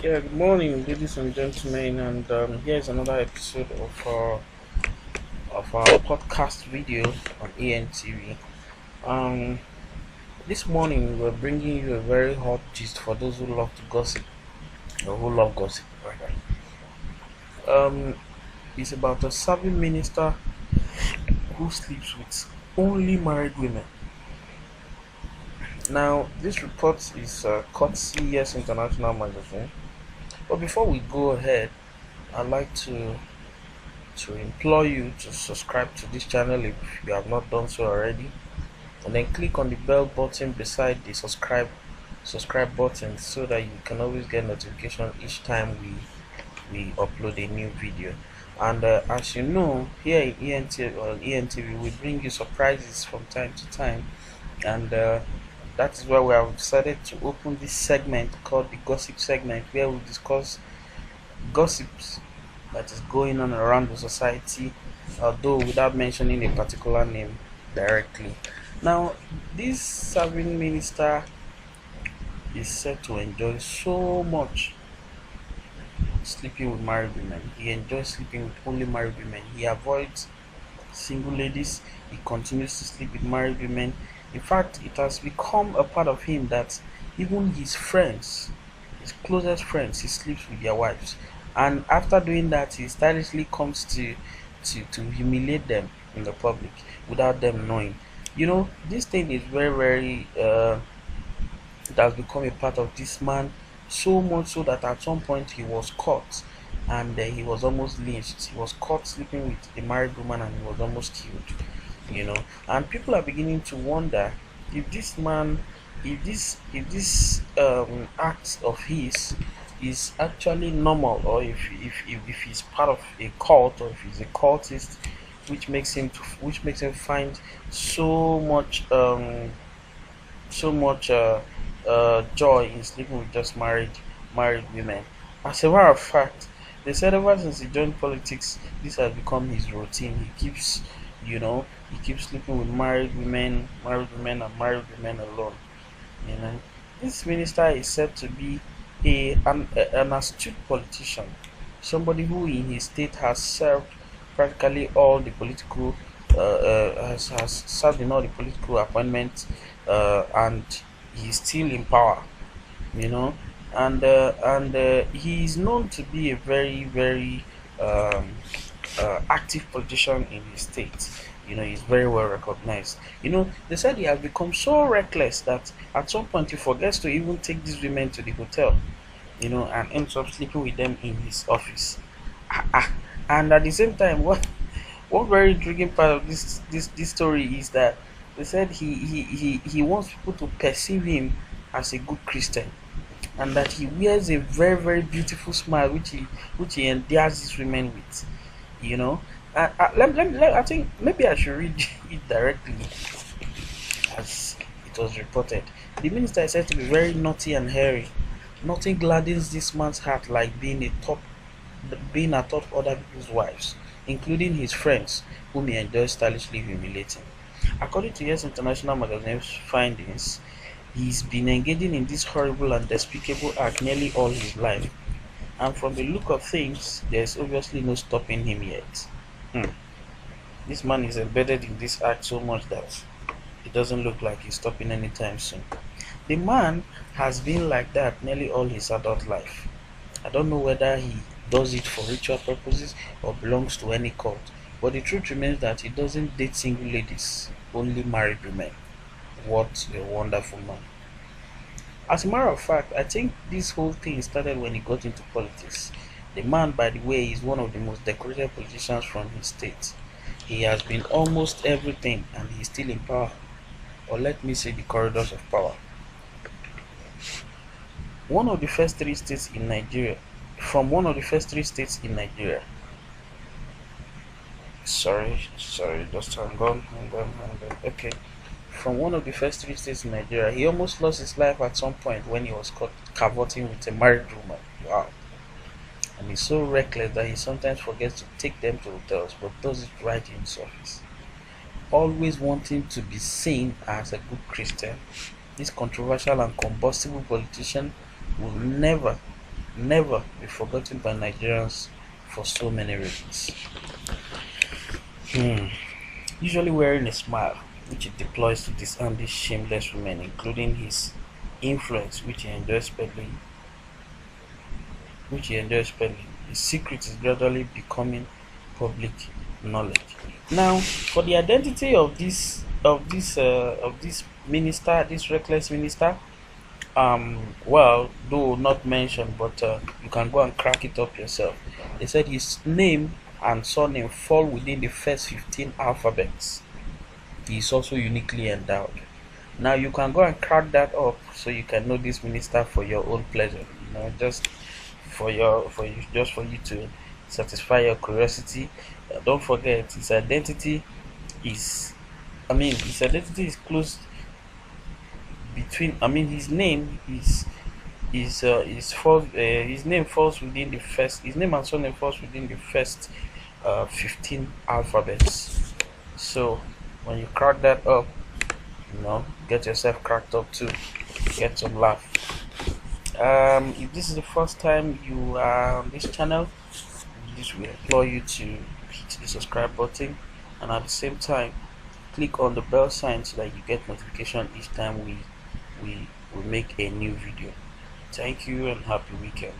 Yeah, good morning, ladies and gentlemen, and here's another episode of our podcast video on eNTV. Um, this morning we're bringing you a very hot gist for those who love to gossip or who love gossip. Rather. Um, it's about a serving minister who sleeps with only married women. Now, this report is courtesy Yes International Magazine. But before we go ahead, I'd like to implore you to subscribe to this channel if you have not done so already, and then click on the bell button beside the subscribe button so that you can always get notification each time we upload a new video. And as you know, here in eNTV we bring you surprises from time to time, and that is why we have decided to open this segment called the gossip segment, where we discuss gossips that is going on around the society, although without mentioning a particular name directly. Now, this serving minister is said to enjoy so much sleeping with married women. He enjoys sleeping with only married women. He avoids single ladies. He continues to sleep with married women. In fact, it has become a part of him that even his friends, his closest friends, he sleeps with their wives. And after doing that, he stylishly comes to humiliate them in the public without them knowing. This thing is very, very, it has become a part of this man, so much so that at some point he was caught and he was almost lynched. He was caught sleeping with a married woman and he was almost killed. And people are beginning to wonder if this man, if this act of his is actually normal, or if he's part of a cult, or if he's a cultist, which makes him find so much joy in sleeping with just married women. As a matter of fact, they said ever since he joined politics, this has become his routine. He keeps sleeping with and married women alone. You know, this minister is said to be an astute politician, somebody who in his state has served practically all the political has served in all the political appointments, and he's still in power. You know, and he is known to be a very, very active politician in his state. He's very well recognized. They said he has become so reckless that at some point he forgets to even take these women to the hotel, and ends up sleeping with them in his office. And at the same time, one very intriguing part of this story is that they said he wants people to perceive him as a good Christian, and that he wears a very, very beautiful smile which he endears these women with. You know, I think maybe I should read it directly as it was reported. The minister is said to be very naughty and hairy. Nothing gladdens this man's heart like being atop other people's wives, including his friends, whom he enjoys stylishly humiliating. According to Yes International Magazine's findings, he's been engaging in this horrible and despicable act nearly all his life, and from the look of things, there's obviously no stopping him yet. Hmm. This man is embedded in this act so much that it doesn't look like he's stopping anytime soon. The man has been like that nearly all his adult life. I don't know whether he does it for ritual purposes or belongs to any cult, but the truth remains that he doesn't date single ladies, only married women. What a wonderful man. As a matter of fact, I think this whole thing started when he got into politics. The man, by the way, is one of the most decorated politicians from his state. He has been almost everything and he's still in power, or let me say the corridors of power. One of the first three states in Nigeria, from one of the first three states in Nigeria. Sorry, just hang on. Okay. From one of the first three states in Nigeria, he almost lost his life at some point when he was caught cavorting with a married woman. Wow. And he's so reckless that he sometimes forgets to take them to hotels, but does it right in his office. Always wanting to be seen as a good Christian, this controversial and combustible politician will never never be forgotten by Nigerians for so many reasons. Hmm. Usually wearing a smile, which he deploys to disarm these shameless women, including his influence, which he enjoys peddling. His secret is gradually becoming public knowledge. Now, for the identity of this minister, this reckless minister, well, though not mentioned, but you can go and crack it up yourself. They said his name and surname fall within the first 15 alphabets. He is also uniquely endowed. Now you can go and crack that up so you can know this minister for your own pleasure. Just for you to satisfy your curiosity. Don't forget his identity is. His identity is close between. His name his name falls within the first. His name and surname falls within the first 15 alphabets. So when you crack that up, get yourself cracked up too. Get some laugh. If this is the first time you are on this channel, this will implore you to hit the subscribe button, and at the same time click on the bell sign so that you get notification each time we make a new video. Thank you and happy weekend.